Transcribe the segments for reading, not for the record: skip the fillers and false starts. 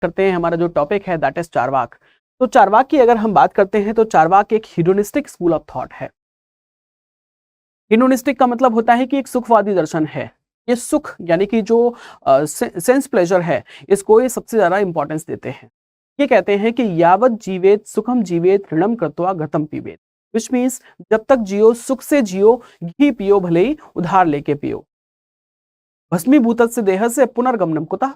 करते हैं, हमारा जो टॉपिक है दैट इज चारवाक। तो चारवाक की अगर हम बात करते हैं तो चारवाक एक हिडोनिस्टिक स्कूल ऑफ थॉट है। हिडोनिस्टिक का मतलब होता है कि एक सुखवादी दर्शन है। ये सुख यानी कि जो सेंस प्लेजर है, इसको ये सबसे ज्यादा इंपॉर्टेंस देते हैं। ये कहते हैं कि यावत जीवेत सुखम जीवेत ऋणम कृत्वा घृतम पीवेत, विच मीन्स जब तक जियो सुख से जियो, घी पियो भले ही उधार लेके पियो, भस्मीभूत से देह से पुनर्गमनम कुतः,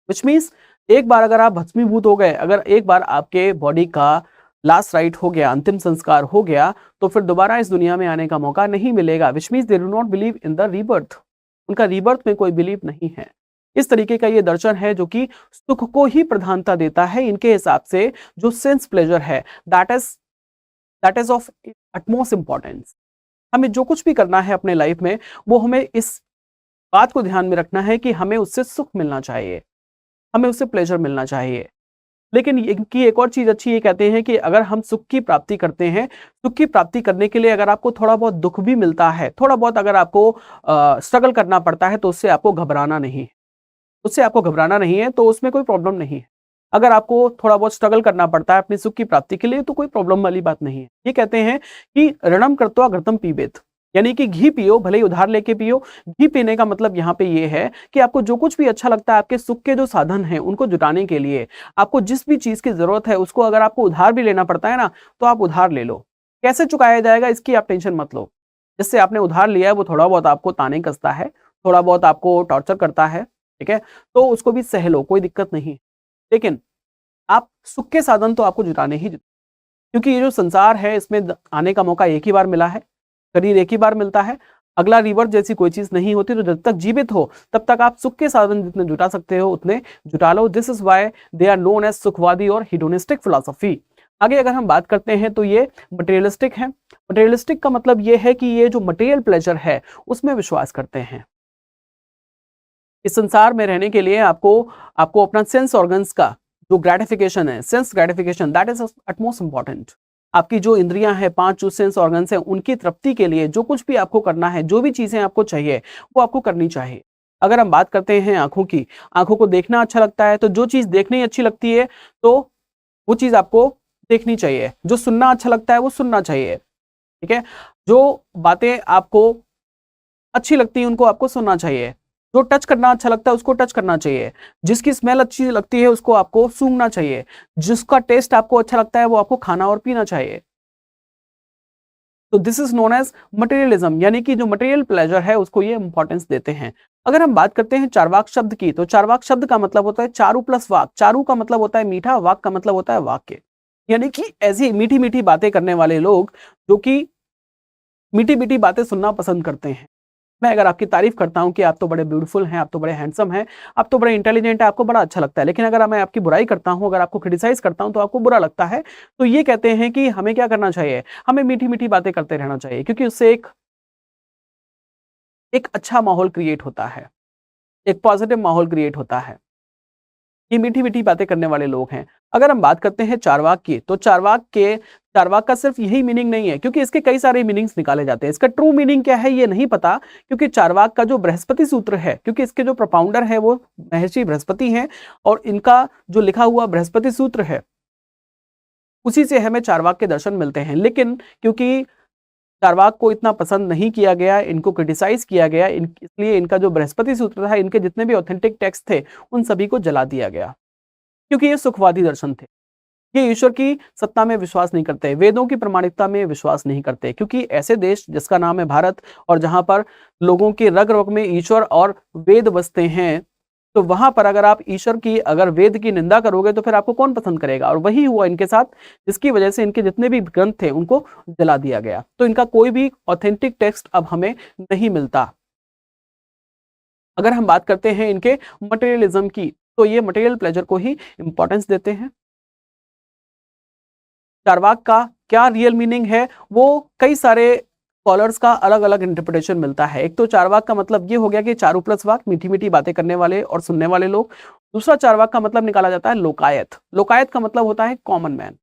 विच मीन्स एक बार अगर आप भस्मीभूत हो गए, अगर एक बार आपके बॉडी का लास्ट राइट हो गया, अंतिम संस्कार हो गया, तो फिर दोबारा इस दुनिया में आने का मौका नहीं मिलेगा। Which means they do not believe in the rebirth, उनका रीबर्थ में कोई बिलीव नहीं है। इस तरीके का ये दर्शन है जो कि सुख को ही प्रधानता देता है। इनके हिसाब से जो सेंस प्लेजर है that is of utmost importance. हमें जो कुछ भी करना है अपने लाइफ में, वो हमें इस बात को ध्यान में रखना है कि हमें उससे सुख मिलना चाहिए, हमें उससे प्लेजर मिलना चाहिए। लेकिन इनकी एक और चीज अच्छी ये कहते हैं कि अगर हम सुख की प्राप्ति करते हैं, सुख की प्राप्ति करने के लिए अगर आपको थोड़ा बहुत दुख भी मिलता है, थोड़ा बहुत अगर आपको स्ट्रगल करना पड़ता है, तो उससे आपको घबराना नहीं है, उससे आपको घबराना नहीं है, तो उसमें कोई प्रॉब्लम नहीं है। अगर आपको थोड़ा बहुत स्ट्रगल करना पड़ता है अपनी सुख की प्राप्ति के लिए, तो कोई प्रॉब्लम वाली बात नहीं है। ये कहते हैं कि ऋणम कृत्वा घृतम पीबेत, यानी कि घी पियो भले ही उधार लेके पियो। घी पीने का मतलब यहाँ पे ये है कि आपको जो कुछ भी अच्छा लगता है, आपके सुख के जो साधन हैं उनको जुटाने के लिए आपको जिस भी चीज की जरूरत है, उसको अगर आपको उधार भी लेना पड़ता है ना, तो आप उधार ले लो। कैसे चुकाया जाएगा इसकी आप टेंशन मत लो। जिससे आपने उधार लिया है वो थोड़ा बहुत आपको ताने कसता है, थोड़ा बहुत आपको टॉर्चर करता है, ठीक है, तो उसको भी सह लो, कोई दिक्कत नहीं। लेकिन आप सुख के साधन तो आपको जुटाने ही, क्योंकि ये जो संसार है इसमें आने का मौका एक ही बार मिला है, शरीर एक ही बार मिलता है, अगला रिवर्स जैसी कोई चीज नहीं होती। तो जब तक जीवित हो तब तक आप सुख के साधन जितने जुटा सकते हो उतने जुटा लो। This is why they are known as sukhvadi और हिडोनिस्टिक फिलॉसफी। आगे अगर हम बात करते हैं तो ये मटेरियलिस्टिक है। मटेरियलिस्टिक का मतलब ये है कि ये जो मटेरियल प्लेजर है उसमें विश्वास करते हैं। इस संसार में रहने के लिए आपको अपना सेंस ऑर्गन्स का जो ग्रेटिफिकेशन है, sense gratification, that is utmost important. आपकी जो इंद्रियां हैं, 5 जो सेंस ऑर्गन्स हैं, उनकी तृप्ति के लिए जो कुछ भी आपको करना है, जो भी चीजें आपको चाहिए वो आपको करनी चाहिए। अगर हम बात करते हैं आंखों की, आंखों को देखना अच्छा लगता है, तो जो चीज देखने अच्छी लगती है तो वो चीज आपको देखनी चाहिए। जो सुनना अच्छा लगता है वो सुनना चाहिए, ठीक है। जो बातें आपको अच्छी लगती है उनको आपको सुनना चाहिए। जो टच करना अच्छा लगता है उसको टच करना चाहिए। जिसकी स्मेल अच्छी लगती है उसको आपको सूंघना चाहिए। जिसका टेस्ट आपको अच्छा लगता है वो आपको खाना और पीना चाहिए। तो this is known as materialism, यानी कि जो मटेरियल प्लेजर है उसको ये इंपॉर्टेंस देते हैं। अगर हम बात करते हैं चारवाक शब्द की, तो चारवाक शब्द का मतलब होता है चारू प्लस वाक। चारू का मतलब होता है मीठा, वाक का मतलब होता है वाक्य, यानी कि ऐसी मीठी मीठी बातें करने वाले लोग जो कि मीठी मीठी बातें सुनना पसंद करते हैं। मैं अगर आपकी तारीफ करता हूं कि आप तो बड़े ब्यूटीफुल हैं, आप तो बड़े हैंडसम हैं, आप तो बड़े इंटेलिजेंट हैं, आपको बड़ा अच्छा लगता है, लेकिन अगर मैं आपकी बुराई करता हूं, अगर आपको क्रिटिसाइज करता हूं तो आपको बुरा लगता है। तो ये कहते हैं कि हमें क्या करना चाहिए, हमें मीठी मीठी बातें करते रहना चाहिए, क्योंकि उससे एक अच्छा माहौल क्रिएट होता है, एक पॉजिटिव माहौल क्रिएट होता है। ये मीठी मीठी बातें करने वाले लोग हैं। अगर हम बात करते हैं चारवाक की, तो चारवाक का सिर्फ यही मीनिंग नहीं है, क्योंकि इसके कई सारे मीनिंग्स निकाले जाते हैं। इसका ट्रू मीनिंग क्या है ये नहीं पता, क्योंकि चारवाक का जो बृहस्पति सूत्र है, क्योंकि इसके जो प्रोपाउंडर है वो महर्षि बृहस्पति हैं, और इनका जो लिखा हुआ बृहस्पति सूत्र है उसी से हमें चारवाक के दर्शन मिलते हैं। लेकिन क्योंकि चारवाक को इतना पसंद नहीं किया गया, इनको क्रिटिसाइज किया गया, इसलिए इनका जो बृहस्पति सूत्र था, इनके जितने भी ऑथेंटिक टेक्स्ट थे उन सभी को जला दिया गया, क्योंकि ये सुखवादी दर्शन थे। ये ईश्वर की सत्ता में विश्वास नहीं करते, वेदों की प्रामाणिकता में विश्वास नहीं करते, क्योंकि ऐसे देश जिसका नाम है भारत, और जहां पर लोगों के रग रग में ईश्वर और वेद बसते हैं, तो वहां पर अगर आप ईश्वर की, अगर वेद की निंदा करोगे तो फिर आपको कौन पसंद करेगा। और वही हुआ इनके साथ, जिसकी वजह से इनके जितने भी ग्रंथ थे उनको जला दिया गया। तो इनका कोई भी ऑथेंटिक टेक्स्ट अब हमें नहीं मिलता। अगर हम बात करते हैं इनके मटेरियलिज्म की, तो ये मटेरियल प्लेजर को ही इंपॉर्टेंस देते हैं। चारवाक का क्या रियल मीनिंग है वो कई सारे स्कॉलर्स का अलग अलग इंटरप्रिटेशन मिलता है। एक तो चारवाक का मतलब ये हो गया कि चारू प्लस वाक, मीठी मीठी बातें करने वाले और सुनने वाले लोग। दूसरा चारवाक का मतलब निकाला जाता है लोकायत। लोकायत का मतलब होता है कॉमन मैन,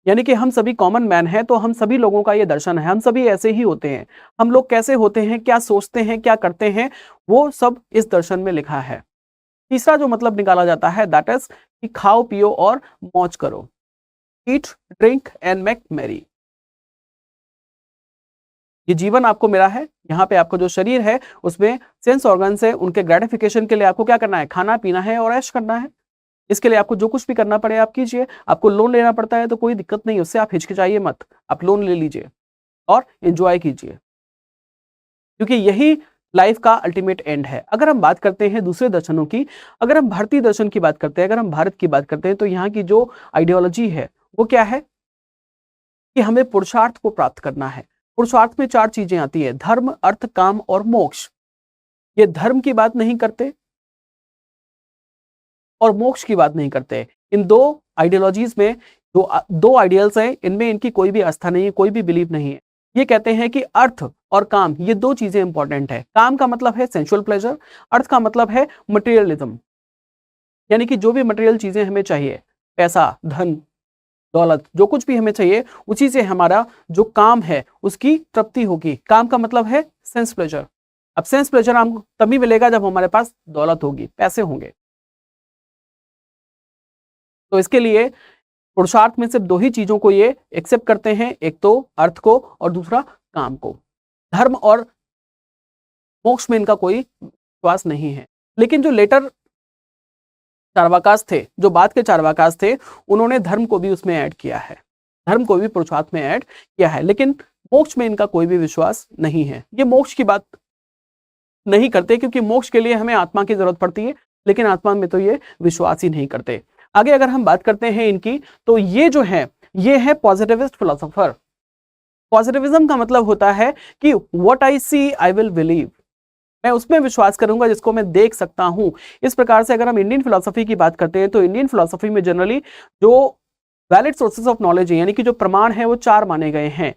यानी कि हम सभी कॉमन मैन हैं, तो हम सभी लोगों का ये दर्शन है, हम सभी ऐसे ही होते हैं। हम लोग कैसे होते हैं, क्या सोचते हैं, क्या करते हैं, वो सब इस दर्शन में लिखा है। तीसरा जो मतलब निकाला जाता है दैट इज कि खाओ पियो और मौज करो, eat drink and make merry. ये जीवन आपको मिला है, यहाँ पे आपका जो शरीर है उसमें सेंस ऑर्गन्स है, उनके ग्रेटिफिकेशन के लिए आपको क्या करना है, खाना पीना है और ऐश करना है। इसके लिए आपको जो कुछ भी करना पड़े आप कीजिए। आपको लोन लेना पड़ता है तो कोई दिक्कत नहीं, उससे आप हिचकिचाइए मत, आप लोन ले लीजिए और एंजॉय कीजिए, क्योंकि यही लाइफ का अल्टीमेट एंड है। अगर हम बात करते हैं दूसरे दर्शनों की, अगर हम भारतीय दर्शन की बात करते हैं, अगर हम भारत की बात करते हैं, तो यहाँ की जो आइडियोलॉजी है वो क्या है कि हमें पुरुषार्थ को प्राप्त करना है। पुरुषार्थ में 4 चीजें आती है, धर्म, अर्थ, काम और मोक्ष। ये धर्म की बात नहीं करते और मोक्ष की बात नहीं करते। इन 2 आइडियोलॉजीज में जो 2 आइडियल्स हैं, इनमें इनकी कोई भी आस्था नहीं है, कोई भी बिलीव नहीं है। ये कहते हैं कि अर्थ और काम, ये 2 चीजें इंपॉर्टेंट है। काम का मतलब है सेंसुअल प्लेजर, अर्थ का मतलब है मटेरियलिज्म, यानी कि जो भी मटेरियल चीजें हमें चाहिए, पैसा, धन, दौलत, जो कुछ भी हमें चाहिए, उसी से हमारा जो काम है उसकी तृप्ति होगी। काम का मतलब है सेंस प्लेजर। अब सेंस प्लेजर हमको तभी मिलेगा जब हमारे पास दौलत होगी, पैसे होंगे। तो इसके लिए पुरुषार्थ में सिर्फ 2 ही चीजों को ये एक्सेप्ट करते हैं, एक तो अर्थ को और दूसरा काम को। धर्म और मोक्ष में इनका कोई विश्वास नहीं है। लेकिन जो लेटर चार्वाकास थे, जो बाद के चार्वाकास थे, उन्होंने धर्म को भी उसमें ऐड किया है, धर्म को भी पुरुषार्थ में ऐड किया है, लेकिन मोक्ष में इनका कोई भी विश्वास नहीं है। ये मोक्ष की बात नहीं करते क्योंकि मोक्ष के लिए हमें आत्मा की जरूरत पड़ती है, लेकिन आत्मा में तो ये विश्वास ही नहीं करते। आगे अगर हम बात करते हैं इनकी, तो ये जो है ये है पॉजिटिविस्ट फिलोसोफर। पॉजिटिविज्म का मतलब होता है कि what I see I will believe, मैं उसमें विश्वास करूंगा जिसको मैं देख सकता हूं। इस प्रकार से अगर हम इंडियन फिलोसफी की बात करते हैं तो इंडियन फिलोसफी में जनरली जो वैलिड सोर्सेस ऑफ नॉलेज है, यानी कि जो प्रमाण है, वो 4 माने गए हैं,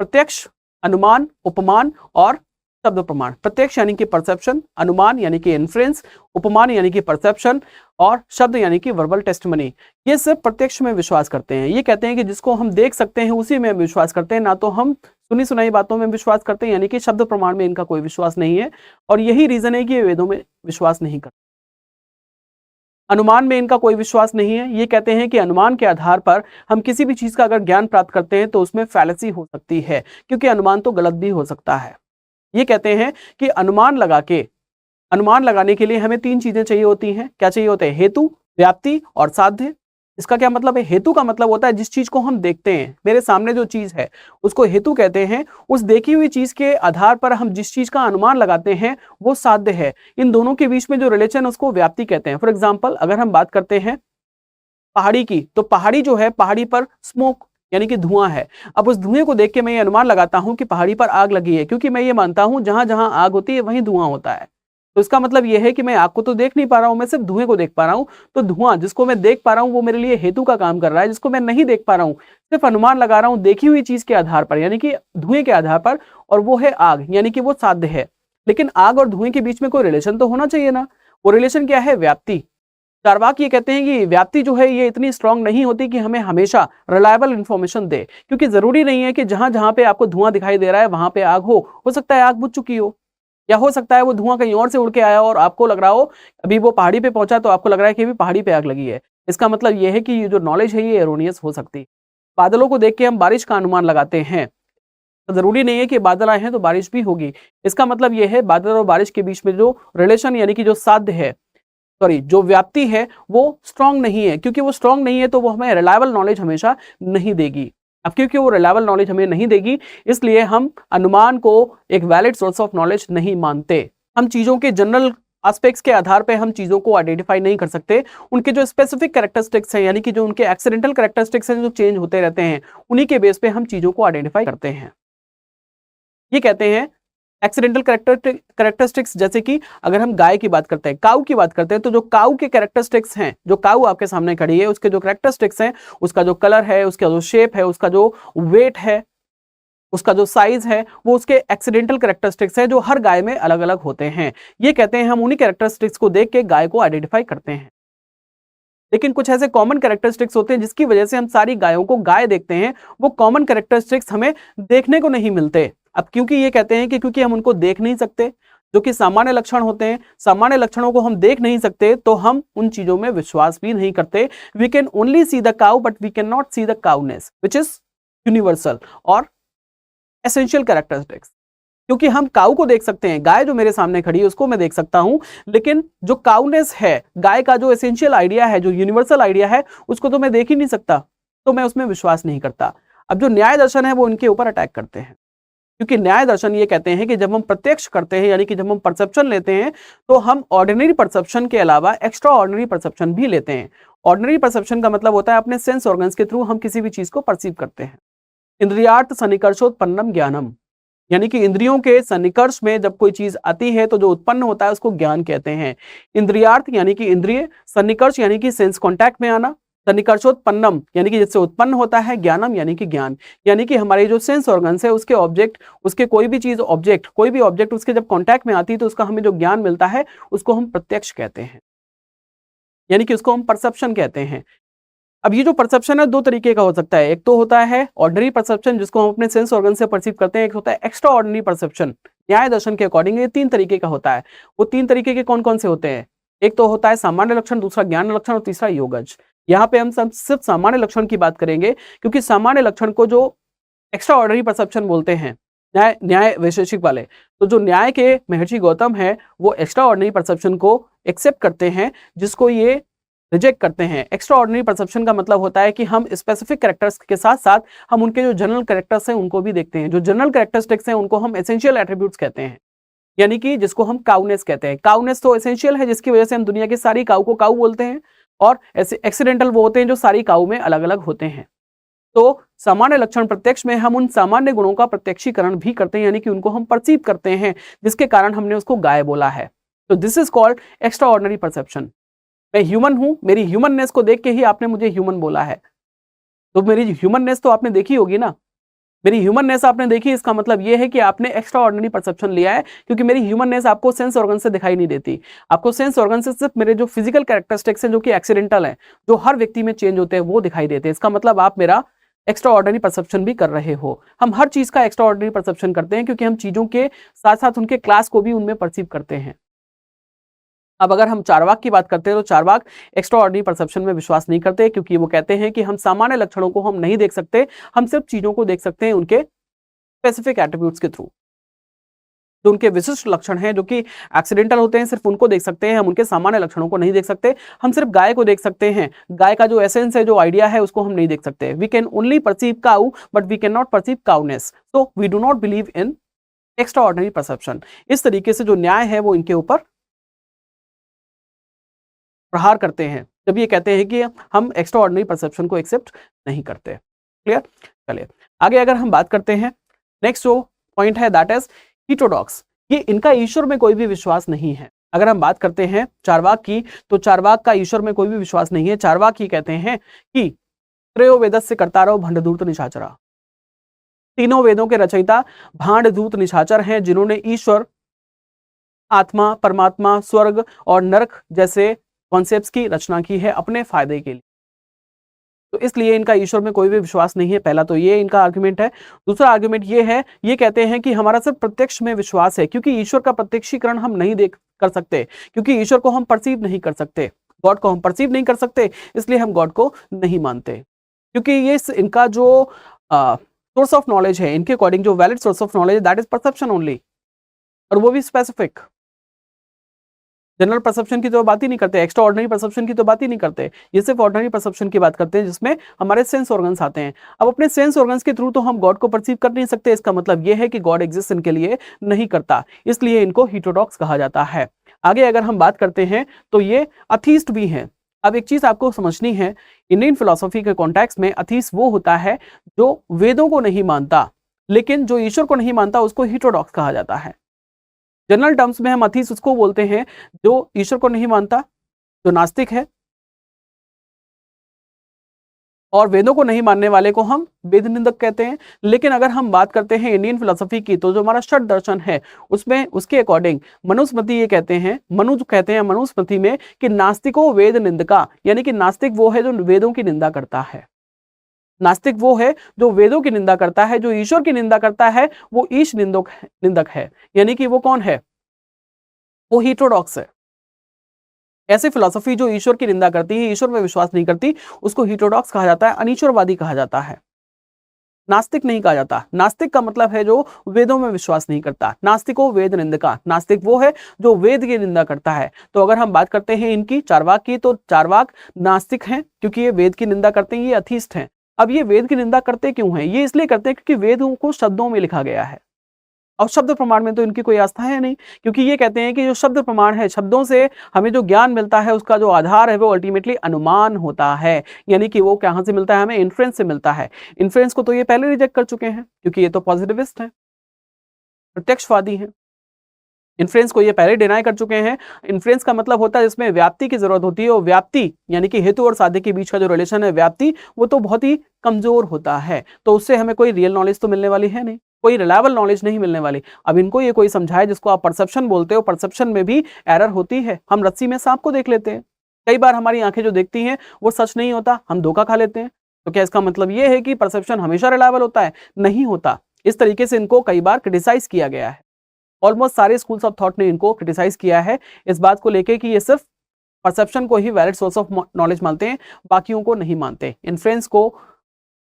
प्रत्यक्ष, अनुमान, उपमान और शब्द प्रमाण। प्रत्यक्ष यानी कि परसेप्शन, अनुमान यानी कि इन्फ्रेंस, उपमान यानी कि परसेप्शन और शब्द यानी कि वर्बल टेस्टिमनी। ये सब प्रत्यक्ष में विश्वास करते हैं। ये कहते हैं कि जिसको हम देख सकते हैं उसी में विश्वास करते हैं, ना तो हम सुनी सुनाई बातों में विश्वास करते हैं, यानी कि शब्द प्रमाण में इनका कोई विश्वास नहीं है। और यही रीजन है कि ये वेदों में विश्वास नहीं करते। अनुमान में इनका कोई विश्वास नहीं है। ये कहते हैं कि अनुमान के आधार पर हम किसी भी चीज का अगर ज्ञान प्राप्त करते हैं तो उसमें फैलेसी हो सकती है, क्योंकि अनुमान तो गलत भी हो सकता है। ये कहते हैं कि अनुमान लगाने के लिए हमें 3 चीजें चाहिए होती हैं। क्या चाहिए होते हैं? हेतु, व्याप्ति और साध्य। इसका क्या मतलब है? हेतु का मतलब होता है जिस चीज को हम देखते हैं, मेरे सामने जो चीज है उसको हेतु कहते हैं। उस देखी हुई चीज के आधार पर हम जिस चीज का अनुमान लगाते हैं वो साध्य है। इन दोनों के बीच में जो रिलेशन है उसको व्याप्ति कहते हैं। फॉर एग्जाम्पल अगर हम बात करते हैं पहाड़ी की, तो पहाड़ी जो है, पहाड़ी पर स्मोक यानी कि धुआं है। अब उस धुएं को देख के मैं ये अनुमान लगाता हूं कि पहाड़ी पर आग लगी है, क्योंकि मैं ये मानता हूं जहां जहां आग होती है वहीं धुआं होता है। तो इसका मतलब यह है कि मैं आग को तो देख नहीं पा रहा हूं, मैं सिर्फ धुएं को देख पा रहा हूं। तो धुआं जिसको मैं देख पा रहा हूं वो मेरे लिए हेतु का काम कर रहा है, जिसको मैं नहीं देख पा रहा हूं सिर्फ अनुमान लगा रहा हूं देखी हुई चीज के आधार पर, यानी कि धुएं के आधार पर, और वो है आग, यानी कि वो साध्य है। लेकिन आग और धुएं के बीच में कोई रिलेशन तो होना चाहिए ना। वो रिलेशन क्या है? व्याप्ति। चार्वाक ये कहते हैं कि व्याप्ति जो है ये इतनी स्ट्रांग नहीं होती कि हमें हमेशा रिलायबल इंफॉर्मेशन दे, क्योंकि जरूरी नहीं है कि जहां जहां पे आपको धुआं दिखाई दे रहा है वहां पे आग हो सकता है आग बुझ चुकी हो, या हो सकता है वो धुआं कहीं और से उड़ के आया और आपको लग रहा हो अभी वो पहाड़ी पे पहुंचा तो आपको लग रहा है कि अभी पहाड़ी पे आग लगी है। इसका मतलब ये है कि ये जो नॉलेज है ये एरोनियस हो सकती है। बादलों को देख के हम बारिश का अनुमान लगाते हैं, तो जरूरी नहीं है कि बादल आए हैं तो बारिश भी होगी। इसका मतलब ये है बादल और बारिश के बीच में जो रिलेशन यानी कि जो साध्य है, जो व्याप्ति है वो स्ट्रांग नहीं है। क्योंकि वो स्ट्रांग नहीं है तो वो हमें रिलायबल नॉलेज हमेशा नहीं देगी। अब क्योंकि वो रिलायबल नॉलेज हमें नहीं देगी, इसलिए हम अनुमान को एक वैलिड सोर्स ऑफ नॉलेज नहीं मानते। हम चीजों के जनरल एस्पेक्ट्स के आधार पे हम चीजों को आइडेंटिफाई नहीं कर सकते। उनके जो स्पेसिफिक कैरेक्टरिस्टिक्स हैं, यानी कि जो उनके एक्सीडेंटल कैरेक्टरिस्टिक्स हैं जो चेंज होते रहते हैं, उन्हीं के बेस पे हम चीजों को आइडेंटिफाई करते हैं। ये कहते हैं एक्सीडेंटल कैरेक्टरिस्टिक्स, जैसे कि अगर हम गाय की बात करते हैं, काऊ की बात करते हैं, तो जो काऊ के कैरेक्टरिस्टिक्स हैं, जो काऊ आपके सामने खड़ी है उसके जो कैरेक्टरिस्टिक्स हैं, उसका जो कलर है, उसका जो शेप है, उसका जो वेट है, उसका जो साइज है, वो उसके एक्सीडेंटल कैरेक्टरिस्टिक्स है जो हर गाय में अलग अलग होते हैं। ये कहते हैं हम उन्हीं कैरेक्टरिस्टिक्स को देख के गाय को आइडेंटिफाई करते हैं। लेकिन कुछ ऐसे कॉमन कैरेक्टरिस्टिक्स होते हैं जिसकी वजह से हम सारी गायों को गाय देखते हैं, वो कॉमन कैरेक्टरिस्टिक्स हमें देखने को नहीं मिलते। अब क्योंकि ये कहते हैं कि क्योंकि हम उनको देख नहीं सकते, जो कि सामान्य लक्षण होते हैं, सामान्य लक्षणों को हम देख नहीं सकते तो हम उन चीजों में विश्वास भी नहीं करते। We can only see the cow but we can not see the cowness which is universal और एसेंशियल कैरेक्टरिस्टिक्स। क्योंकि हम काऊ को देख सकते हैं, गाय जो मेरे सामने खड़ी है उसको मैं देख सकता हूं, लेकिन जो काउनेस है, गाय का जो एसेंशियल आइडिया है, जो यूनिवर्सल आइडिया है, उसको तो मैं देख ही नहीं सकता, तो मैं उसमें विश्वास नहीं करता। अब जो न्याय दर्शन है वो इनके ऊपर अटैक करते हैं, क्योंकि न्याय दर्शन ये कहते हैं कि जब हम प्रत्यक्ष करते हैं, यानी कि जब हम परसेप्शन लेते हैं, तो हम ऑर्डिनरी परसेप्शन के अलावा एक्स्ट्रा ऑर्डिनरी परसेप्शन भी लेते हैं। ऑर्डिनरी परसेप्शन का मतलब होता है अपने सेंस ऑर्गन्स के थ्रू हम किसी भी चीज को परसीव करते हैं। इंद्रियार्थ सन्निकर्षोत्पन्नम ज्ञानम, यानी कि इंद्रियों के सन्निकर्ष में जब कोई चीज आती है तो जो उत्पन्न होता है उसको ज्ञान कहते हैं। इंद्रियार्थ यानी कि इंद्रिय, सन्निकर्ष यानी कि सेंस कांटेक्ट में आना, सन्निकर्षोत्पन्नम यानी कि जिससे उत्पन्न होता है, ज्ञानम यानी कि ज्ञान, यानी कि हमारे जो सेंस ऑर्गन्स है उसके ऑब्जेक्ट, उसके कोई भी चीज ऑब्जेक्ट, कोई भी ऑब्जेक्ट उसके जब कांटेक्ट में आती है तो उसका हमें जो ज्ञान मिलता है उसको हम प्रत्यक्ष कहते हैं, यानी कि उसको हम परसेप्शन कहते हैं। अब ये जो परसेप्शन है दो तरीके का हो सकता है, एक तो होता है ऑर्डिनरी परसेप्शन जिसको हम अपने सेंस ऑर्गन से परसीव करते हैं, एक होता है एक्स्ट्रा ऑर्डिनरी परसेप्शन। न्याय दर्शन के अकॉर्डिंग ये तीन तरीके का होता है। वो तीन तरीके के कौन कौन से होते हैं? एक तो होता है सामान्य लक्षण, दूसरा ज्ञान लक्षण और तीसरा योगज। यहाँ पे हम सब सिर्फ सामान्य लक्षण की बात करेंगे, क्योंकि सामान्य लक्षण को जो एक्स्ट्रा ऑर्डिनरी परसेप्शन बोलते हैं, न्याय वैशेषिक वाले, तो जो न्याय के महर्षि गौतम है वो एक्स्ट्रा ऑर्डिनरी परसेप्शन को एक्सेप्ट करते हैं, जिसको ये रिजेक्ट करते हैं। एक्स्ट्रा ऑर्डिनरी परसेप्शन का मतलब होता है कि हम स्पेसिफिक कैरेक्टर्स के साथ साथ हम उनके जो जनरल कैरेक्टर्स हैं उनको भी देखते हैं। जो जनरल कैरेक्टरिस्टिक्स हैं उनको हम एसेंशियल एट्रीब्यूट्स कहते हैं, यानी कि जिसको हम काउनेस कहते हैं। काउनेस तो एसेंशियल है जिसकी वजह से हम दुनिया की सारी काऊ को काऊ बोलते हैं, और ऐसे एक्सीडेंटल वो होते हैं जो सारी काऊ में अलग अलग होते हैं। तो सामान्य लक्षण प्रत्यक्ष में हम उन सामान्य गुणों का प्रत्यक्षीकरण भी करते हैं, यानी कि उनको हम परसीव करते हैं, जिसके कारण हमने उसको गाय बोला है। तो this is called extra ordinary perception. मैं ह्यूमन हूं, मेरी ह्यूमननेस को देख के ही आपने मुझे ह्यूमन बोला है, तो मेरी ह्यूमननेस तो आपने देखी होगी ना। मेरी ह्यूमननेस आपने देखी, इसका मतलब यह है कि आपने एक्स्ट्रा ऑर्डिनरी परसेप्शन लिया है, क्योंकि मेरी ह्यूमननेस आपको सेंस ऑर्गन से दिखाई नहीं देती। आपको सेंस ऑर्गन से सिर्फ मेरे जो फिजिकल कैरेक्टरिस्टिक्स हैं जो कि एक्सीडेंटल हैं, जो हर व्यक्ति में चेंज होते हैं, वो दिखाई देते हैं। इसका मतलब आप मेरा एक्स्ट्रा ऑर्डिनरी परसेप्शन भी कर रहे हो। हम हर चीज का एक्स्ट्रा ऑर्डिनरी परसेप्शन करते हैं, क्योंकि हम चीजों के साथ साथ उनके क्लास को भी उनमें परसीव करते हैं। अब अगर हम चारवाक की बात करते हैं तो चारवाक एक्स्ट्रा ऑर्डिनरी परसेप्शन में विश्वास नहीं करते, क्योंकि वो कहते हैं कि हम सामान्य लक्षणों को हम नहीं देख सकते, हम सिर्फ चीजों को देख सकते हैं उनके स्पेसिफिक एट्रीब्यूट्स के थ्रू। जो उनके विशिष्ट लक्षण हैं जो कि एक्सीडेंटल होते हैं, सिर्फ उनको देख सकते हैं, हम उनके सामान्य लक्षणों को नहीं देख सकते। हम सिर्फ गाय को देख सकते हैं, गाय का जो एसेंस है, जो आइडिया है, उसको हम नहीं देख सकते। We can only perceive cow but we can not perceive cowness, so we do not believe in extra ordinary perception. इस तरीके से जो न्याय है वो इनके ऊपर प्रहार करते हैं जब ये कहते हैं कि हम एक्स्ट्रा ऑर्डिनरी परसेप्शन को एक्सेप्ट नहीं करते। क्लियर? चलिए आगे अगर हम बात करते हैं, नेक्स्ट जो पॉइंट है दैट इज हीटेरोडॉक्स। ये इनका ईश्वर में कोई भी विश्वास नहीं है। अगर हम बात करते हैं चारवाक की, तो चारवाक का ईश्वर में कोई भी विश्वास नहीं है। चारवाक ही कहते हैं कि त्रयो वेदस्य कर्तारो भंडधूर्त निशाचरा, तीनों वेदों के रचयिता भांडधूत निशाचर हैं, जिन्होंने ईश्वर, आत्मा, परमात्मा, स्वर्ग और नरक जैसे कॉन्सेप्ट्स की रचना की है अपने फायदे के लिए। तो इसलिए इनका ईश्वर में कोई भी विश्वास नहीं है। पहला तो ये इनका आर्गुमेंट है। दूसरा आर्गुमेंट ये है, ये कहते हैं कि हमारा सिर्फ प्रत्यक्ष में विश्वास है, क्योंकि ईश्वर का प्रत्यक्षीकरण हम नहीं देख कर सकते, क्योंकि ईश्वर को हम परसीव नहीं कर सकते, गॉड को हम परसीव नहीं कर सकते, इसलिए हम गॉड को नहीं मानते। क्योंकि ये इनका जो सोर्स ऑफ नॉलेज है, इनके अकॉर्डिंग जो valid source of knowledge that is perception only, और वो भी स्पेसिफिक। जनरल परसेप्शन की तो बात ही नहीं करते, एक्स्ट्रा ऑर्डिनरी परसेप्शन की तो बात ही नहीं करते, ये सिर्फ ऑर्डिनरी परसेप्शन की बात करते हैं जिसमें हमारे सेंस ऑर्गन्स आते हैं। अब अपने सेंस ऑर्गन्स के थ्रू तो हम गॉड को परसीव कर नहीं सकते, इसका मतलब ये है कि गॉड एग्जिस्ट इनके लिए नहीं करता, इसलिए इनको हीटेरोडॉक्स कहा जाता है। आगे अगर हम बात करते हैं तो ये अथीस्ट भी हैं। अब एक चीज आपको समझनी है, इंडियन फिलोसॉफी के कॉन्टेक्स्ट में अथीस्ट वो होता है जो वेदों को नहीं मानता, लेकिन जो ईश्वर को नहीं मानता उसको हीटेरोडॉक्स कहा जाता है। जनरल टर्म्स में हम अथीस्ट उसको बोलते हैं जो ईश्वर को नहीं मानता, जो नास्तिक है, और वेदों को नहीं मानने वाले को हम वेद निंदक कहते हैं। लेकिन अगर हम बात करते हैं इंडियन फिलोसफी की, तो जो हमारा षट दर्शन है उसमें उसके अकॉर्डिंग मनुस्मृति ये कहते हैं, कहते हैं मनुस्मृति में कि नास्तिको वेद निंदका, यानी कि नास्तिक वो है जो वेदों की निंदा करता है। नास्तिक वो है जो वेदों की निंदा करता है, जो ईश्वर की निंदा करता है वो ईश निंदक है। यानी कि वो कौन है? वो हीटेरोडॉक्स है। ऐसी फिलॉसफी जो ईश्वर की निंदा करती है, ईश्वर में विश्वास नहीं करती, उसको हीटेरोडॉक्स कहा जाता है, अनीश्वरवादी कहा जाता है। नास्तिक नहीं कहा जाता। नास्तिक का मतलब है जो वेदों में विश्वास नहीं करता। नास्तिको वेद निंदका, नास्तिक वो है जो वेद की निंदा करता है। तो अगर हम बात करते हैं इनकी चारवाक की, तो चारवाक नास्तिक हैं क्योंकि ये वेद की निंदा करते हैं, ये अथीस्ट हैं। अब ये वेद की निंदा करते क्यों हैं? ये इसलिए करते हैं क्योंकि वेदों को शब्दों में लिखा गया है और शब्द प्रमाण में तो इनकी कोई आस्था है नहीं, क्योंकि ये कहते हैं कि जो शब्द प्रमाण है, शब्दों से हमें जो ज्ञान मिलता है उसका जो आधार है वो अल्टीमेटली अनुमान होता है, यानी कि वो कहाँ से मिलता है? हमें इन्फ्रेंस से मिलता है। इन्फ्रेंस को तो ये पहले रिजेक्ट कर चुके हैं क्योंकि ये तो पॉजिटिविस्ट हैं, प्रत्यक्षवादी हैं। इन्फ्रेंस को ये पहले डिनाई कर चुके हैं। इन्फ्रेंस का मतलब होता है जिसमें व्याप्ति की जरूरत होती है, और व्याप्ति यानी कि हेतु और साध्य के बीच का जो रिलेशन है व्याप्ति, वो तो बहुत ही कमजोर होता है। तो उससे हमें कोई रियल नॉलेज तो मिलने वाली है नहीं, कोई रिलायबल नॉलेज नहीं मिलने वाली। अब इनको ये कोई समझाए जिसको आप परसेप्शन बोलते हो, परसेप्शन में भी एरर होती है। हम रस्सी में सांप को देख लेते हैं, कई बार हमारी आंखें जो देखती हैं वो सच नहीं होता, हम धोखा खा लेते हैं। तो क्या इसका मतलब ये है कि परसेप्शन हमेशा रिलायबल होता है? नहीं होता। इस तरीके से इनको कई बार क्रिटिसाइज किया गया है। ऑलमोस्ट सारे स्कूल्स ऑफ थॉट ने इनको क्रिटिसाइज किया है इस बात को लेके कि ये सिर्फ परसेप्शन को ही वैलिड सोर्स ऑफ नॉलेज मानते हैं, बाकियों को नहीं मानते। इन्फ्रेंस को,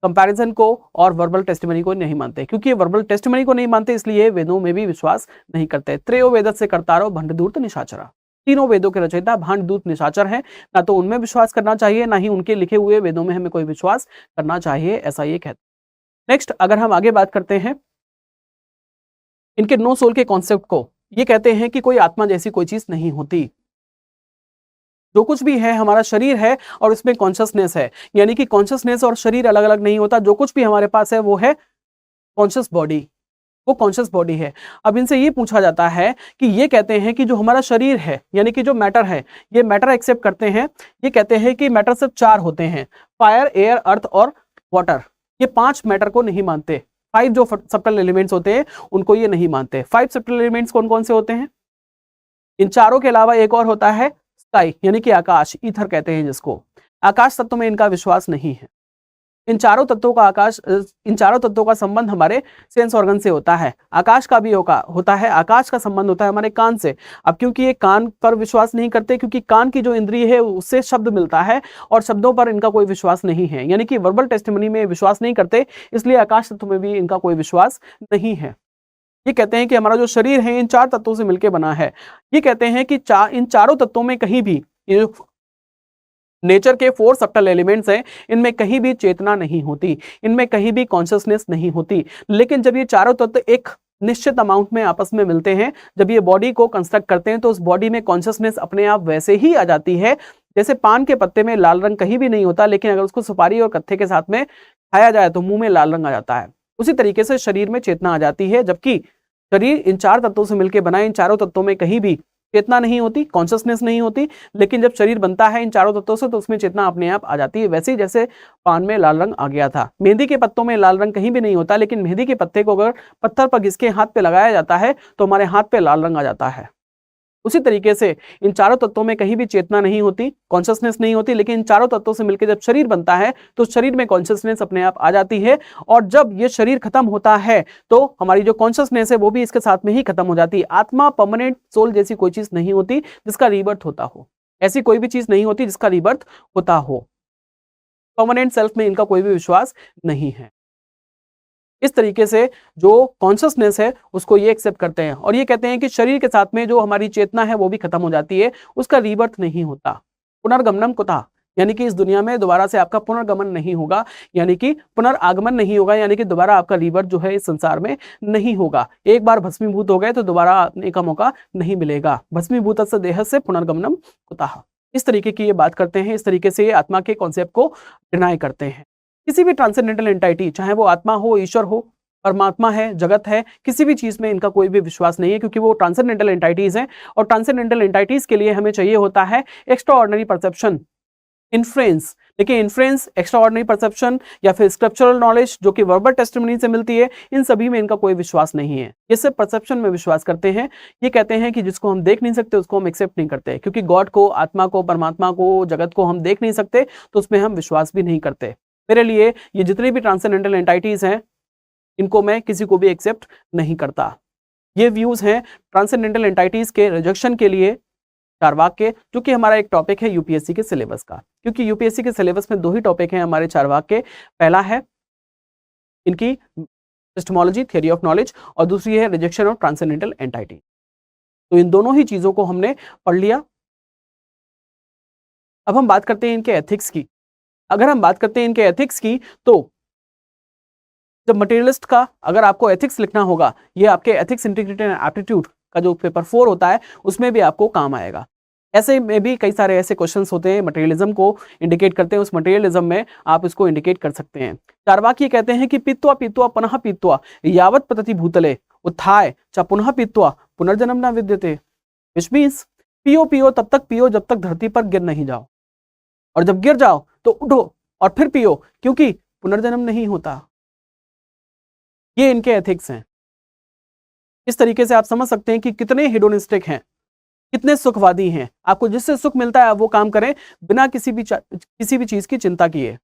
कंपैरिजन को और वर्बल टेस्टिमनी को नहीं मानते। क्योंकि ये वर्बल टेस्टिमनी को नहीं मानते इसलिए वेदों में भी विश्वास नहीं करते। त्रयो वेद से कर्तारो भंडदूत निशाचरा, तीनों वेदों के रचयिता भांडदूत निशाचर हैं। ना तो उनमें विश्वास करना चाहिए, ना ही उनके लिखे हुए वेदों में हमें कोई विश्वास करना चाहिए, ऐसा ये कहते हैं। नेक्स्ट अगर हम आगे बात करते हैं इनके नो सोल के कॉन्सेप्ट को, ये कहते हैं कि कोई आत्मा जैसी कोई चीज नहीं होती। जो कुछ भी है हमारा शरीर है और इसमें कॉन्शियसनेस है, यानी कि कॉन्शियसनेस और शरीर अलग अलग नहीं होता। जो कुछ भी हमारे पास है वो है कॉन्शियस बॉडी, वो कॉन्शियस बॉडी है। अब इनसे ये पूछा जाता है कि ये कहते हैं कि जो हमारा शरीर है यानी कि जो मैटर है, ये मैटर एक्सेप्ट करते हैं। ये कहते हैं कि मैटर सिर्फ 4 होते हैं, फायर, एयर, अर्थ और वाटर। ये 5 मैटर को नहीं मानते। 5 जो सबटल एलिमेंट्स होते हैं उनको ये नहीं मानते। 5 सबटल एलिमेंट्स कौन कौन से होते हैं? इन चारों के अलावा एक और होता है स्काई, यानी कि आकाश, ईथर कहते हैं जिसको। आकाश तत्व में इनका विश्वास नहीं है। इन चारों तत्वों का संबंध हमारे सेंस ऑर्गन से होता है। आकाश का भी होता है, आकाश का संबंध होता है हमारे कान से। अब क्योंकि ये कान पर विश्वास नहीं करते, क्योंकि कान की जो इंद्रिय है उससे शब्द मिलता है और शब्दों पर इनका कोई विश्वास नहीं है, यानी कि वर्बल टेस्टिमनी में विश्वास नहीं करते, इसलिए आकाश तत्व में भी इनका कोई विश्वास नहीं है। ये कहते हैं कि हमारा जो शरीर है इन 4 तत्वों से मिलकर बना है। ये कहते हैं कि इन चारों तत्वों में कहीं भी, ये नेचर के 4 सबटल एलिमेंट्स हैं, इनमें कहीं भी चेतना नहीं होती, इनमें कहीं भी कॉन्शियसनेस नहीं होती। लेकिन जब ये चारों तत्व एक निश्चित अमाउंट में आपस में मिलते हैं, जब ये बॉडी को कंस्ट्रक्ट करते हैं, तो उस बॉडी में कॉन्शियसनेस अपने आप वैसे ही आ जाती है जैसे पान के पत्ते में लाल रंग कहीं भी नहीं होता, लेकिन अगर उसको सुपारी और कत्थे के साथ में खाया जाए तो मुंह में लाल रंग आ जाता है। उसी तरीके से शरीर में चेतना आ जाती है, जबकि शरीर इन 4 तत्वों से मिलकर बना, इन चारों तत्वों में कहीं भी चेतना नहीं होती, कॉन्शियसनेस नहीं होती। लेकिन जब शरीर बनता है इन चारों तत्वों से, तो उसमें चेतना अपने आप आ जाती है, वैसे ही जैसे पान में लाल रंग आ गया था। मेहंदी के पत्तों में लाल रंग कहीं भी नहीं होता, लेकिन मेहंदी के पत्ते को अगर पत्थर पर घिस के हाथ पे लगाया जाता है तो हमारे हाथ पे लाल रंग आ जाता है। उसी तरीके से इन चारों तत्वों में कहीं भी चेतना नहीं होती, कॉन्शियसनेस नहीं होती, लेकिन इन चारों तत्वों से मिलकर जब शरीर बनता है तो शरीर में कॉन्शियसनेस अपने आप आ जाती है। और जब ये शरीर खत्म होता है तो हमारी जो कॉन्शियसनेस है वो भी इसके साथ में ही खत्म हो जाती है। आत्मा, परमानेंट सोल जैसी कोई चीज नहीं होती जिसका रीबर्थ होता हो। ऐसी कोई भी चीज नहीं होती जिसका रीबर्थ होता हो। परमानेंट सेल्फ में इनका कोई भी विश्वास नहीं है। इस तरीके से जो कॉन्शियसनेस है उसको ये एक्सेप्ट करते हैं और ये कहते हैं कि शरीर के साथ में जो हमारी चेतना है वो भी खत्म हो जाती है, उसका रीबर्थ नहीं होता। पुनर्गमनम कुतः, यानी कि इस दुनिया में दोबारा से आपका पुनर्गमन नहीं होगा, यानी कि पुनर्आगमन नहीं होगा, यानी कि दोबारा आपका रीबर्थ जो है इस संसार में नहीं होगा। एक बार भस्मीभूत हो गए तो दोबारा आने का मौका नहीं मिलेगा। भस्मीभूतस्य देहस्य पुनर्गमनम कुतः, इस तरीके की ये बात करते हैं। इस तरीके से ये आत्मा के कॉन्सेप्ट को डिनाई करते हैं। किसी भी ट्रांसेंडेंटल एंटाइटी, चाहे वो आत्मा हो, ईश्वर हो, परमात्मा है, जगत है, किसी भी चीज में इनका कोई भी विश्वास नहीं है, क्योंकि वो ट्रांसेंडेंटल एंटाइटीज हैं। और ट्रांसेंडेंटल एंटाइटीज के लिए हमें चाहिए होता है एक्स्ट्रा ऑर्डिनरी परसेप्शन, इन्फ्रेंस। देखिए इन्फ्रेंस, एक्स्ट्रा ऑर्डिनरी परसेप्शन या फिर स्क्रिप्चरल नॉलेज जो कि वर्बल टेस्टिमनी से मिलती है, इन सभी में इनका कोई विश्वास नहीं है। ये सिर्फ परसेप्शन में विश्वास करते हैं। ये कहते हैं कि जिसको हम देख नहीं सकते उसको हम एक्सेप्ट नहीं करते, क्योंकि गॉड को, आत्मा को, परमात्मा को, जगत को हम देख नहीं सकते तो उसमें हम विश्वास भी नहीं करते। मेरे लिए ये जितनी भी ट्रांसेंडेंटल एंटाइटीज हैं इनको मैं किसी को भी एक्सेप्ट नहीं करता। ये व्यूज हैं ट्रांसेंडेंटल एंटाइटीज के रिजेक्शन के लिए चारवाक के, जो कि हमारा एक टॉपिक है यूपीएससी के सिलेबस का, क्योंकि यूपीएससी के सिलेबस में 2 ही टॉपिक हैं हमारे चारवाक के। पहला है इनकी एपिस्टेमोलॉजी, थ्योरी ऑफ नॉलेज, और दूसरी है रिजेक्शन ऑफ ट्रांसेंडेंटल एंटाइटी। तो इन दोनों ही चीजों को हमने पढ़ लिया। अब हम बात करते हैं इनके एथिक्स की। अगर हम बात करते हैं इनके एथिक्स की, तो जब मटेरियलिस्ट का अगर आपको एथिक्स लिखना होगा, ये आपके एथिक्स इंटीग्रिटी एंड एप्टीट्यूड का जो पेपर 4 होता है उसमें भी आपको काम आएगा। ऐसे में भी कई सारे ऐसे क्वेश्चंस होते हैं मटेरियलिज्म को इंडिकेट करते हैं, उस मटेरियलिज्म में आप इसको इंडिकेट कर सकते हैं। चारवाक ये कहते हैं कि पीत्वा पीत्वा पुनः पीत्वा यावत पतति भूतले उत्थाय च पुनः पीत्वा पुनर्जन्म न विद्यते, व्हिच मींस पियो पियो तब तक पियो जब तक धरती पर गिर नहीं जाओ, और जब गिर जाओ तो उठो और फिर पियो, क्योंकि पुनर्जन्म नहीं होता। ये इनके एथिक्स हैं। इस तरीके से आप समझ सकते हैं कि कितने हेडोनिस्टिक हैं, कितने सुखवादी हैं। आपको जिससे सुख मिलता है आप वो काम करें बिना किसी भी चीज की चिंता किए।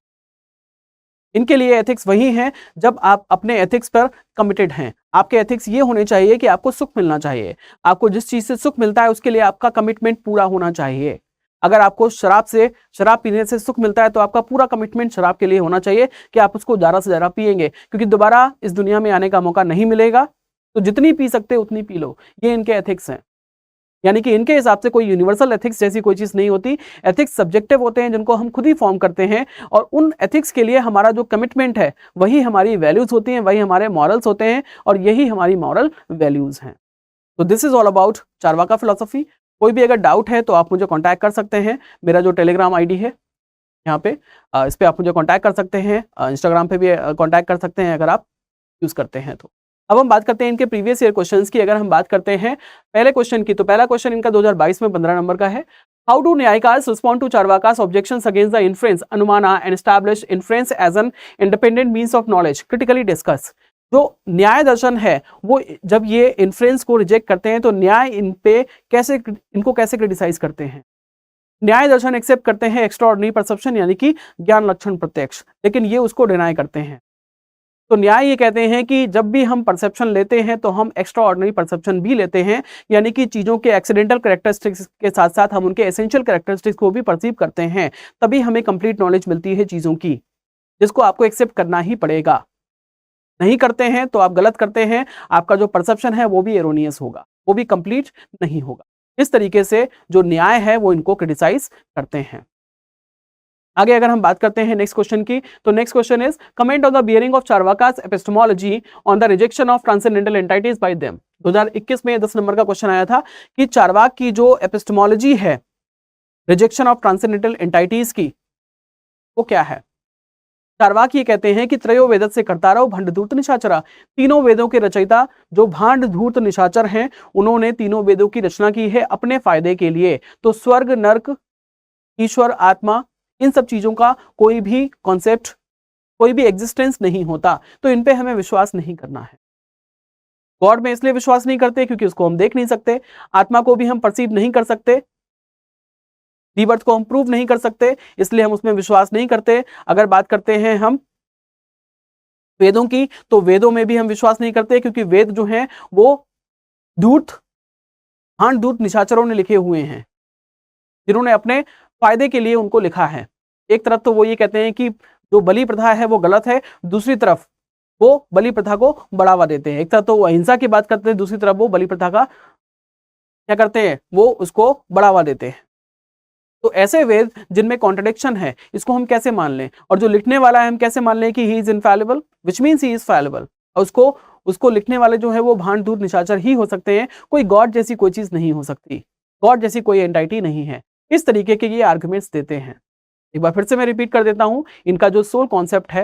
इनके लिए एथिक्स वही हैं जब आप अपने एथिक्स पर कमिटेड हैं। आपके एथिक्स ये होने चाहिए कि आपको सुख मिलना चाहिए। आपको जिस चीज से सुख मिलता है उसके लिए आपका कमिटमेंट पूरा होना चाहिए। अगर आपको शराब पीने से सुख मिलता है तो आपका पूरा कमिटमेंट शराब के लिए होना चाहिए कि आप उसको ज़्यादा से ज़्यादा पिएंगे, क्योंकि दोबारा इस दुनिया में आने का मौका नहीं मिलेगा। तो जितनी पी सकते उतनी पी लो। ये इनके एथिक्स हैं। यानी कि इनके हिसाब से कोई यूनिवर्सल एथिक्स जैसी कोई चीज़ नहीं होती। एथिक्स सब्जेक्टिव होते हैं जिनको हम खुद ही फॉर्म करते हैं, और उन एथिक्स के लिए हमारा जो कमिटमेंट है वही हमारी वैल्यूज होती हैं, वही हमारे मॉरल्स होते हैं, और यही हमारी मॉरल वैल्यूज हैं। तो this is all about Charvaka philosophy. कोई भी अगर डाउट है तो आप मुझे कांटेक्ट कर सकते हैं। मेरा जो टेलीग्राम आईडी है यहाँ पे, इस पे आप मुझे कांटेक्ट कर सकते हैं। इंस्टाग्राम पे भी कांटेक्ट कर सकते हैं अगर आप यूज़ करते हैं तो। अब हम बात करते हैं इनके प्रीवियस ईयर क्वेश्चंस की। अगर हम बात करते हैं पहले क्वेश्चन की, तो पहला क्वेश्चन इनका 2022 में 15 नंबर का है। How do Naiyayikas respond to Charvakas objections against the inference anumana and establish inference as an independent means of knowledge, critically discuss. जो न्याय दर्शन है वो जब ये इन्फ्रेंस को रिजेक्ट करते हैं तो न्याय इनको कैसे क्रिटिसाइज करते हैं। न्याय दर्शन एक्सेप्ट करते हैं एक्स्ट्राऑर्डिनरी परसेप्शन यानी कि ज्ञान लक्षण प्रत्यक्ष, लेकिन ये उसको डिनाई करते हैं। तो न्याय ये कहते हैं कि जब भी हम परसेप्शन लेते हैं तो हम एक्स्ट्राऑर्डिनरी परसेप्शन भी लेते हैं, यानी कि चीज़ों के एक्सीडेंटल कैरेक्टरिस्टिक्स के साथ साथ हम उनके एसेंशियल कैरेक्टरिस्टिक्स को भी परसीव करते हैं। तभी हमें कंप्लीट नॉलेज मिलती है चीज़ों की, जिसको आपको एक्सेप्ट करना ही पड़ेगा। नहीं करते हैं तो आप गलत करते हैं, आपका जो परसेप्शन है वो भी एरोनियस होगा, वो भी कंप्लीट नहीं होगा। इस तरीके से जो न्याय है वो इनको क्रिटिसाइज करते हैं। आगे अगर हम बात करते हैं नेक्स्ट क्वेश्चन की, तो next question is comment on the bearing of Charvakas epistemology on the rejection of transcendental entities by them. 2021 में 10 नंबर का क्वेश्चन आया था कि चारवाक की जो एपिस्टेमोलॉजी है रिजेक्शन ऑफ ट्रांसेंडेंटल एंटाइटीज की, वो क्या है। चारवाक ये कहते हैं कि त्रयो वेदत से कर्तारव भंड धूर्त निशाचरा। तीनों वेदों के रचयिता जो भांड धूर्त निशाचर हैं, उन्होंने तीनों वेदों की रचना की है अपने फायदे के लिए। तो स्वर्ग, नर्क, ईश्वर, आत्मा, इन सब चीजों का कोई भी कॉन्सेप्ट, कोई भी एग्जिस्टेंस नहीं होता, तो इन पे हमें विश्वास नहीं करना है। गॉड में इसलिए विश्वास नहीं करते क्योंकि उसको हम देख नहीं सकते, आत्मा को भी हम परसीव नहीं कर सकते, रीबर्थ को हम प्रूव नहीं कर सकते, इसलिए हम उसमें विश्वास नहीं करते। अगर बात करते हैं हम वेदों की, तो वेदों में भी हम विश्वास नहीं करते, क्योंकि वेद जो हैं वो भांड धूर्त निशाचरों ने लिखे हुए हैं, जिन्होंने अपने फायदे के लिए उनको लिखा है। एक तरफ तो वो ये कहते हैं कि जो बलि प्रथा है वो गलत है, दूसरी तरफ वो बलि प्रथा को बढ़ावा देते हैं। एक तरफ तो वो अहिंसा की बात करते हैं, दूसरी तरफ वो बलि प्रथा का क्या करते हैं, वो उसको बढ़ावा देते हैं। तो ऐसे वेद जिनमें कॉन्ट्रडिक्शन है, इसको हम कैसे मान लें। और जो लिखने वाला है हम कैसे मान लें कि he is infallible, which means he is fallible. और उसको लिखने वाले जो है वो भांड धूर्त निशाचर ही हो सकते हैं, कोई गॉड जैसी कोई चीज नहीं हो सकती, गॉड जैसी कोई एंटाइटी नहीं है। इस तरीके के ये आर्गुमेंट्स देते हैं। एक बार फिर से मैं रिपीट कर देता हूं, इनका जो सोल कॉन्सेप्ट है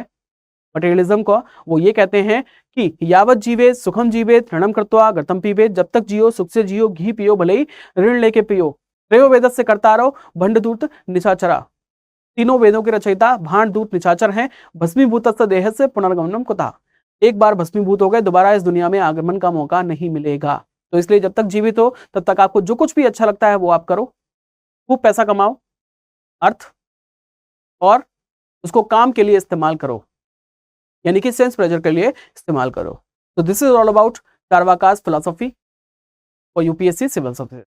मटेरियलिज्म का, वो ये कहते हैं कि यावत जीवे सुखम जीवे ऋणम कृत्वा गतम पीवे। जब तक जियो सुख से जियो, घी पियो भले ही ऋण लेके पियो। त्रयो वेदत से करता रहो भंड धूर्त निशाचरा। तीनों वेदों के रचयिता भांड धूर्त निशाचर हैं। भस्मीभूत देह से पुनर्गमनम कुतः। एक बार भस्मीभूत हो गए, दोबारा इस दुनिया में आगमन का मौका नहीं मिलेगा। तो इसलिए जब तक जीवित हो तब तक आपको जो कुछ भी अच्छा लगता है वो आप करो, खूब पैसा कमाओ, अर्थ, और उसको काम के लिए इस्तेमाल करो, यानी कि सेंस प्लेजर के लिए इस्तेमाल करो। तो this is all about Charvakas philosophy और यूपीएससी सिविल सर्विस।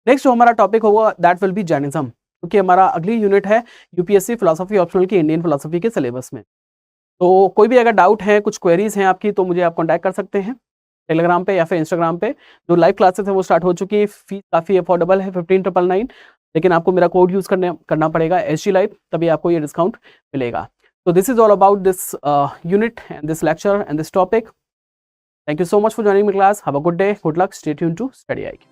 नेक्स्ट जो हमारा टॉपिक होगा दैट विल बी जैनिज्म, क्योंकि हमारा अगली यूनिट है यूपीएससी फिलोसफी ऑप्शनल की इंडियन फिलोसफी के सिलेबस में। तो कोई भी अगर डाउट है, कुछ क्वेरीज हैं आपकी, तो मुझे आप कॉन्टैक्ट कर सकते हैं टेलीग्राम पे या फिर इंस्टाग्राम पे। जो लाइव क्लासेस है वो स्टार्ट हो चुकी है, फीस काफ़ी अफोर्डेबल है 15,999, लेकिन आपको मेरा कोड यूज़ करना पड़ेगा SG Live, तभी आपको ये डिस्काउंट मिलेगा। So this is all about this unit and this lecture and this topic. Thank you so much for joining my class. Have a good day. Good luck. Stay tuned to Study IQ.